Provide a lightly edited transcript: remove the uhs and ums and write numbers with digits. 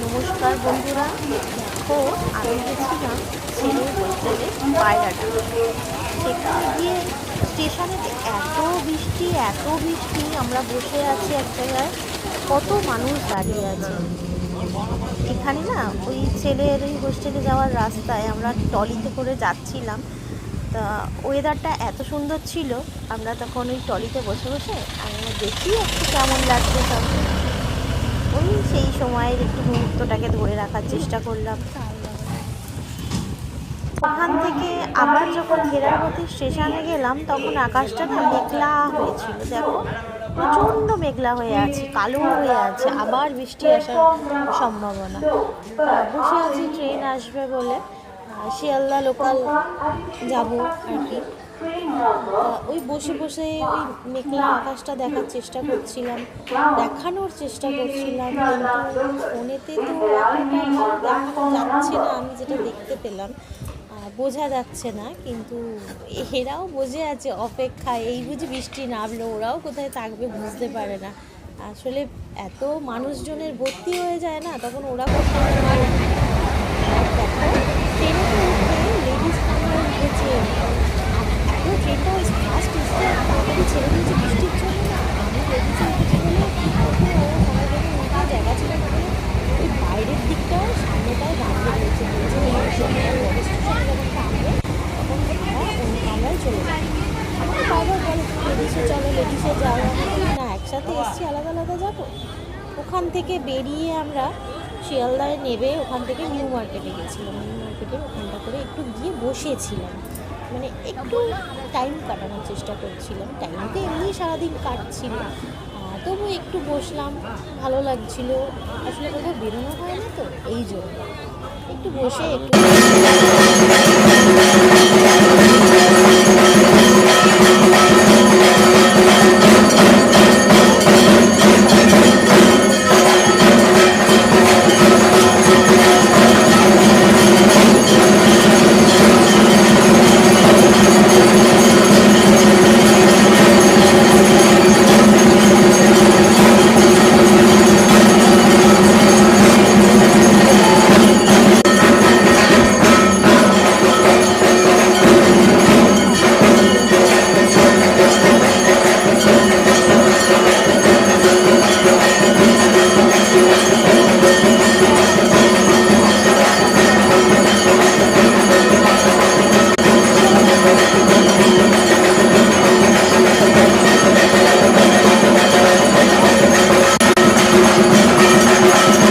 নমস্কার বন্ধুরা, দেখো আমি গেছিলাম ছেলের হোস্টেলে পায়রাটা। সেখানে গিয়ে স্টেশনেতে এত বৃষ্টি, আমরা বসে আছি এক জায়গায়, কত মানুষ দাঁড়িয়ে আছে। এখানে না ওই ছেলের ওই হোস্টেলে যাওয়ার রাস্তায় আমরা ট্রলিতে করে যাচ্ছিলাম। তা ওয়েদারটা এত সুন্দর ছিল, আমরা তখন ওই ট্রলিতে বসে বসে আমি দেখি একটু কেমন লাগছে সব। ওই সেই সময়ের একটু মুহূর্তটাকে ধরে রাখার চেষ্টা করলাম। ওখান থেকে আবার যখন ফেরার পথে স্টেশনে গেলাম, তখন আকাশটা না মেঘলা হয়েছিল। দেখো প্রচণ্ড মেঘলা হয়ে আছে, কালো হয়ে আছে, আবার বৃষ্টি আসার সম্ভাবনা। বসে আছি ট্রেন আসবে বলে, শিয়ালদা লোকাল যাব আর কি। ওই বসে বসে ওই মেঘলা আকাশটা দেখানোর চেষ্টা করছিলাম, কিন্তু ফোনেতে তো দেখানো যাচ্ছে না। আমি যেটা দেখতে পেলাম বোঝা যাচ্ছে না, কিন্তু এরাও বোঝে আছে অপেক্ষায়। এই বুঝি বৃষ্টি নামলো, ওরাও কোথায় থাকবে বুঝতে পারে না। আসলে এত মানুষজনের ভর্তি হয়ে যায় না, তখন ওরা কোথায় লেডিস কামরা উঠেছে। এত ট্রেনটা ফার্স্ট এসে তাড়াতাড়ি ছেড়ে দিয়েছে বৃষ্টির জন্য না। আমি লেডিসে উঠেছি বলে কী করবো, আমার যখন উঠে জায়গা ছিল না বলে ওই বাইরের দিকটাও সামনেটাও দাঁড়িয়ে রয়েছে। বলছে বড় স্টেশনে যখন থামবে তখন আমরা অন্য কামরায় চলে যাবো। আমার বারবার বলে লেডিসে চলো, লেডিসে যাও। আমি বলি না, একসাথে এসছি, আলাদা আলাদা যাবো। ওখান থেকে বেরিয়ে আমরা শিয়ালদায় নেবে ওখান থেকে নিউ মার্কেটে গেছিলাম। নিউ মার্কেটে ওখানটা করে একটু গিয়ে বসেছিলাম, মানে একটু টাইম কাটানোর চেষ্টা করছিলাম। টাইমতে এমনি সারাদিন কাটছিল, তবু একটু বসলাম, ভালো লাগছিল। আসলে কোথাও বেরোনো হয় না তো, এই জন্য একটু বসে একটু